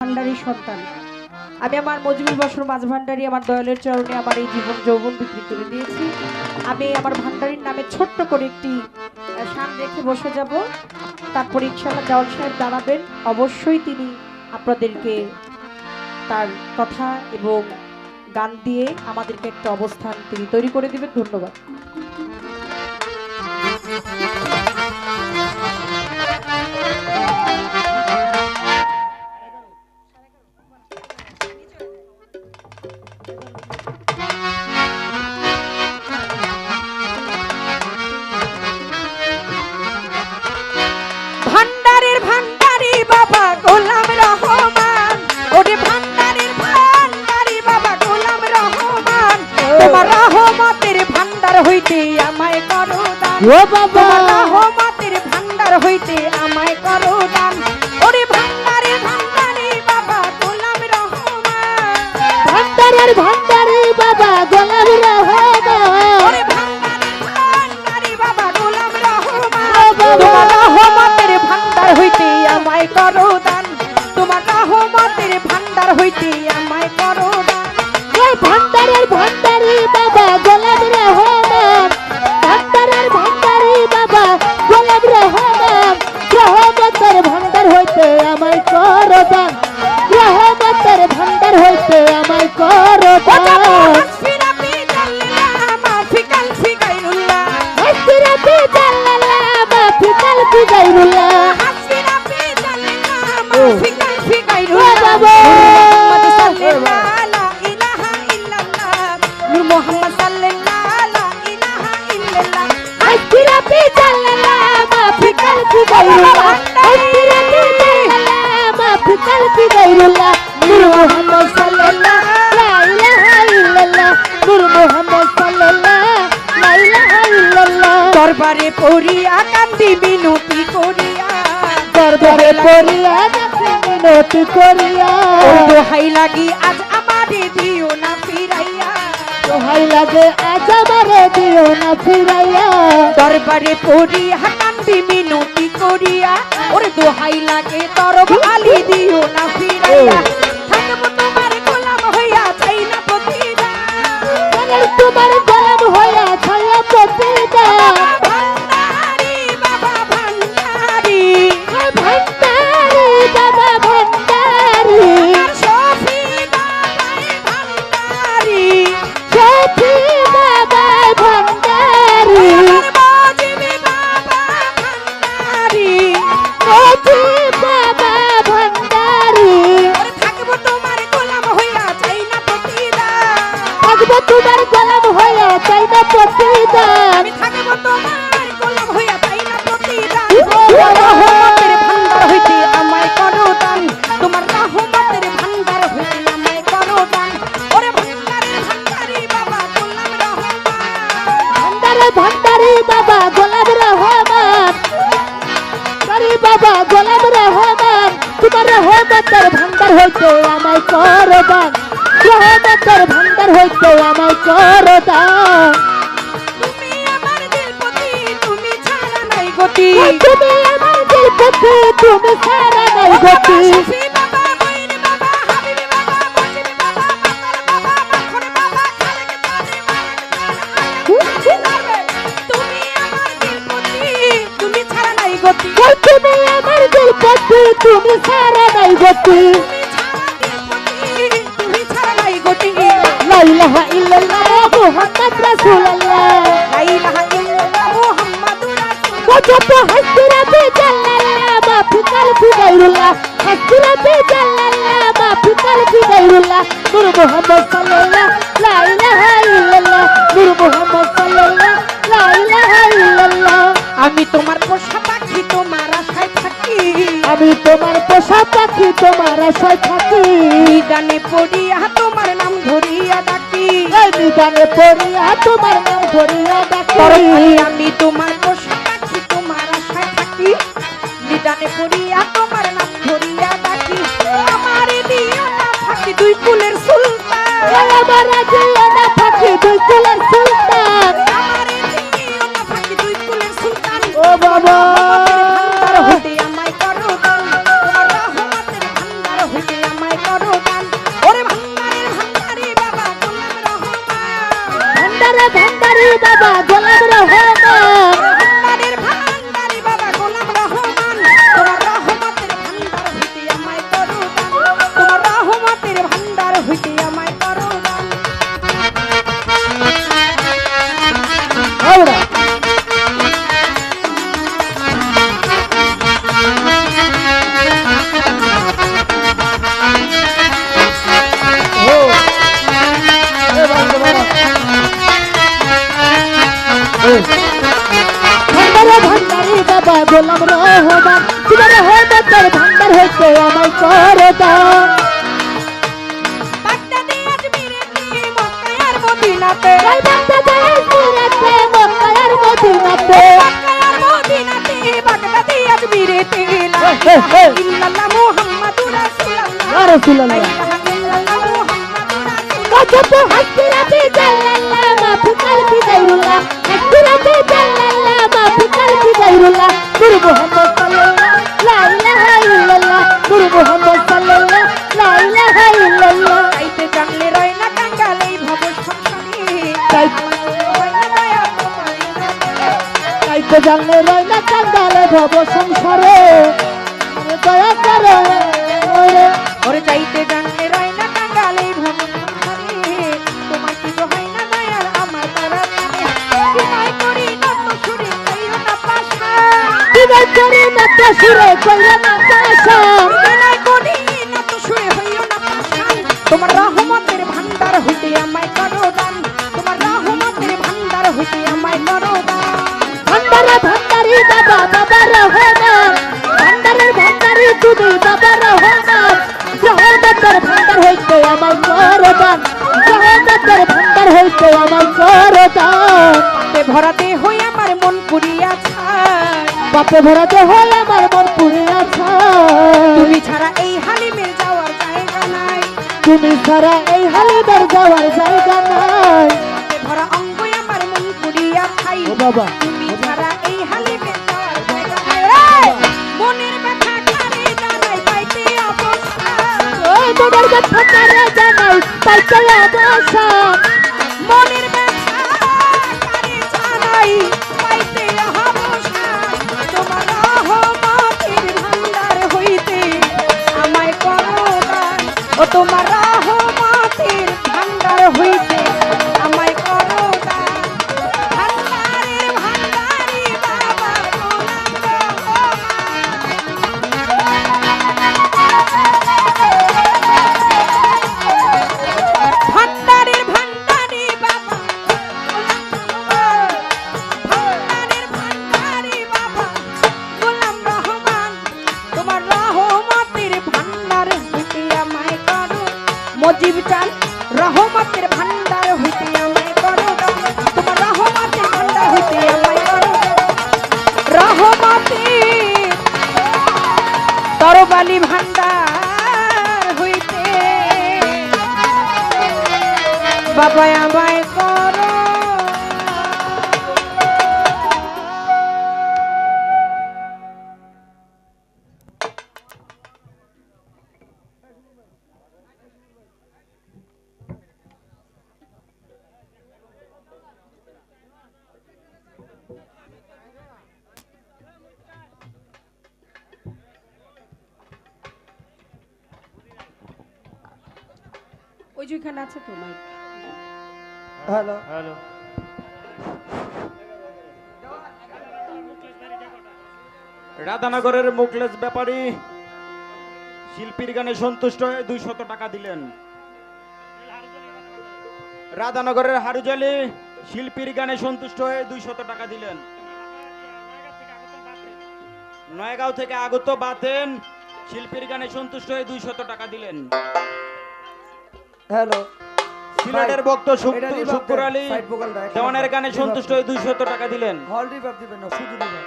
ভান্ডারী সন্তান। আমি আমার মজিবুর বছর মাঝ ভান্ডারী আমার দয়ালের চরণে আমার এই জীবন যৌবন বিক্রি করে দিয়েছি। আমি আমার ভান্ডারীর নামে ছোট্ট করে একটি শান রেখে বসে যাব। তারপর ইনশাআল্লাহ দেওয়াল সাহেব দাঁড়াবেন, অবশ্যই তিনি আপনাদেরকে তার কথা এবং গান দিয়ে আমাদেরকে একটা অবস্থান তিনি তৈরি করে দিবেন। ধন্যবাদ। ভান্ডারের ভান্ডারি বাবা গোলাম রহমান, ওরে ভান্ডারের ভান্ডারি বাবা গোলাম রহমান, তোমার রহমতের ভান্ডার হইতে আমায় করো দান, ও বাবা রহমতের ভান্ডার হইতে আমায় করো দান। ওরে ভান্ডারের ভান্ডারি বাবা গোলাম রহমান, ভান্ডারের ভান্ডারি বাবা গোলাম রহমান, ওরে ভান্ডারের ভান্ডারি বাবা গোলাম রহমান, তোমার রহমতের ভান্ডার হইতে আমায় করো দান, তোমার রহমতের ভান্ডার হইতে আমায় করো দান। ওই ভান্ডারের ভান্ডারি বাবা গোলাম রহমান, ভান্ডারের ভান্ডারি বাবা গোলাম রহমান, রহমতের ভান্ডার হইতে আমায় করো দান, রহমতের ভান্ডার হইতে আমায় করো দান। হাসফিরাপি জাল্লাল্লাহ মাফি কালফি গায়রুল্লাহ, হাসফিরাপি জাল্লাল্লাহ মাফি কালফি গায়রুল্লাহ, হাসফিরাপি জাল্লাল্লাহ মাফি কালফি ও গায়রুল্লাহ। বাবা মুহাম্মদ সাল্লাল্লাহু লা ইলাহা ইল্লাল্লাহ, নূর মুহাম্মদ সাল্লাল্লাহু লা ইলাহা ইল্লাল্লাহ। হাসফিরাপি জাল্লাল্লাহ মাফি কালফি গায়রুল্লাহ, হাসফিরাপি জাল্লাল্লাহ মাফি কালফি গায়রুল্লাহ, নূর মুহাম্মদ সাল্লাল্লাহু লা ইলাহা ইল্লাল্লাহ, নূর মুহাম্মদ সাল্লাল্লাহু লা ইলাহা ইল্লাল্লাহ। দরবারে পড়িয়া কান্দি বিনতি করিয়া, দরবারে পড়িয়া নাচি মিনতি করিয়া, ওর দোহাই লাগি আজ আমারে দিও না ফিরাইয়া, দোহাই লাগে আজ আমারে দিও না ফিরাইয়া। দরবারে পড়িয়া কান্দি মিনতি করিয়া, ওর দোহাই লাগে তরফ আলি দিও না ফিরাইয়া। থাকবো তোমার গোলাম হইয়া চাই না প্রতিদান, তোমার গোলাম হইয়া ছায়া প্রতিদান। ভান্ডারি বাবা ভান্ডারি, ভান্ডারি বাবা ভান্ডারি, আমার শফি বাবাই ভান্ডারি, সখী বাবা ভান্ডারি, আমার মজিবি বাবা ভান্ডারি, সখী বাবা ভান্ডারি। ওরে থাকবো তোমার গোলাম হইয়া চাই না প্রতিদান, থাকবো তোমার গোলাম হইয়া চাই না প্রতিদান। আমি থাকবো তোমার গোলাম হইয়া চাই না প্রতিদান। ও বাবা। রহমতের ভান্ডার হইতে আমায় করো দান, তোমার রহমতের ভান্ডার হইতে আমায় করো দান। ওরে ভান্ডারের ভান্ডারি বাবা গোলাম রহমান, ভান্ডারে ভান্ডারি বাবা গোলাম রহমান, ভান্ডারি বাবা গোলাম রহমান, তোমার রহমতের ভান্ডার হইতে আমায় করো দান, রহমতের ভান্ডার হইতে আমায় করো দান। তুমি আমার দিলপতি, তুমি ছাড়া নাই গতি, তুমি আমার দিলপতি, তুমি ছাড়া নাই গতি। শফি বাবা, মঈন বাবা, হাবিবি বাবা, মজিবি বাবা, মাতার বাবা, মাখন বাবা, খালেক জানে, তুমি আমার দিলপতি, তুমি ছাড়া নাই গতি, তুমি আমার দিলপতি, তুমি ছাড়া নাই গতি। তুমি ছাড়া নাই গতি, লা ইলাহা ইল্লাল্লাহ মুহাম্মদ রাসূলুল্লাহ, লা ইলাহা ইল্লাল্লাহ মুহাম্মাদুর রাসূলুল্লাহ। وجب حسرة جل الله ما في قلبي غير الله، حسرة جل الله ما في قلبي غير الله، نور محمد صلى الله لا إله إلا الله، نور محمد صلى الله لا إله إلا الله। আমি তোমার পোষা পাখি, তোমার আশায় থাকি, আমি তোমার পোষা পাখি, তোমার আশায় থাকি, নিদানে পড়িয়া তোমার নাম ধরিয়া ডাকি, এই নিদানে পড়িয়া তোমার নাম ধরিয়া ডাকি। আমি তোমার পোষা পাখি, তোমার আশায় থাকি, নিদানে পড়িয়া তোমার নাম ধরিয়া ডাকি। আমার দিও না ফাঁকি দুই কুলের সুলতান, আমার দিও না ফাঁকি দুই কুলের সুলতান। আমার দিও না ফাঁকি দুই কুলের সুলতান। ও বাবা ভান্ডার হইতে আমায় করো দান, তোমার রহমতের ভান্ডার হইতে আমায় ভান্ডারি বাবা গোলাম রহমান ভান্ডারের ভান্ডারি বাবা গোলাম রহমান তোমার রহমতের ভান্ডার হইতে আমায় করো দান তোমার রহমতের ভান্ডার হইতে আমায় করো দান আওড়া ভান্ডারে ভান্ডারি বাবা গোলাম রহমান তোমার রহমতের ভান্ডার হইতে আমায় করো দান বাগদাদে আজমিরে থেকে মক্কায় আর মদিনাতে বাগদাদে সুরাতে মক্কার মদিনাতে বাগদাদে আজমিরে থেকে লা হে, হে। ইলাহা ইল্লাল্লাহ মুহাম্মাদুর রাসূলুল্লাহ ইয়া রাসূলুল্লাহ লা ইলাহা ইল্লাল্লাহ মুহাম্মাদুর রাসূলুল্লাহ কত হাসিরাতে জাল্লাল্লাহ মাফি কালবি গায়রুল্লাহ হাসিরাতে জাল্লাল্লাহ মাফি কালবি গায়রুল্লাহ নূর মুহাম্মদ সাল্লাল্লাহ লা ইলাহা ইল্লাল্লাহ নূর মুহাম্মদ সাল্লাল্লাহ লা ইলাহা ইল্লাল্লাহ চাইতে জানলে রয় না কাঙ্গাল এই ভব সংসারে চাইতে জানলে রয় না কাঙ্গালে ভব সংসারে দয়া করো ওরে ওরে চাইতে জানলে রয় না কাঙ্গাল এই ভব সংসারে তোমার কি তো হয় না দয়াল আমার তারা বিনয় করি নত সুরে কইও না পাশা বিনয় করি না তো সুরে কইও না পাশা বিনয় করি নত সুরে হইও না পাশা তোমার রহমতের ভান্ডার হইতে আমায় করো দান তোমার রহমতের ভান্ডার হইতে আমায় করো দান ভান্ডারে ভান্ডারি বাবা বাবা রহমান ভান্ডারের ভান্ডারি তুমি বাবা রহমান রহমতের ভান্ডার হইতে আমার করদান রহমতের ভান্ডার হইতে আমার করদান পাপে ভরাতে হই আমার মন পুরিয়া ছাই পাপে ভরাতে হয় আমার মন পুরিয়াছে তুমি ছাড়া এই হালিমের যাওয়ার জায়গা নাই তুমি ছাড়া এই হালিদার যাওয়ার জায়গা নাই পাপে ভরা অঙ্গ আমার মন পুরিয়া ছাই ও বাবা তুমি ছাড়া এই হালিমের যাওয়ার জায়গা নাই এই! মনের ব্যথা কারে জানাই পাইতে অবস্থা ওই মনের ব্যথা কারে জানাই পাইতে অবসা মনের ব্যথা কারে জানাই পাইতে অবস্থা তোমার রহমতের ভান্ডার হইতে আমায় করো দান ও তোমার রহমতের ভান্ডার হইতে আমায় করো দান ভান্ডারের ভান্ডারি বাবা গোলাম ভান্ডারের ভান্ডারি বাবা ভান্ডারের ভান্ডারি বাবা গোলাম রহমান তোমার রহমতের ভান্ডার হইতে আমায় করো মজিব চান রহমতের ভান্ডার হইতে আমায় করো দান তোমার রহমতের ভান্ডার হইতে আমায় করো দান রহমতের তরবালি ভান্ডার হইতে বাবা আমায় করো ওই যেখানে আছে তো মাইক হ্যালো হ্যালো রাধানগরের মুখলেস ব্যাপারী শিল্পীর গানে সন্তুষ্ট হয়ে 200 টাকা দিলেন। রাধানগরের হারুজালি শিল্পীর গানে সন্তুষ্ট হয়ে 200 টাকা দিলেন। নয়গাঁও থেকে আগত বাতেন শিল্পীর গানে সন্তুষ্ট হয়ে 200 টাকা দিলেন। হ্যালো সিলেটের ভক্ত এটা reverb শুক্কুর দেন, আলী side vocal টা, একটা দেওয়ানের reverb, গানে reverb সন্তুষ্ট দেন। হয়ে 200 টাকা দিলেন। হল রিভার্ব দিবেন না শুধু রিভার্ব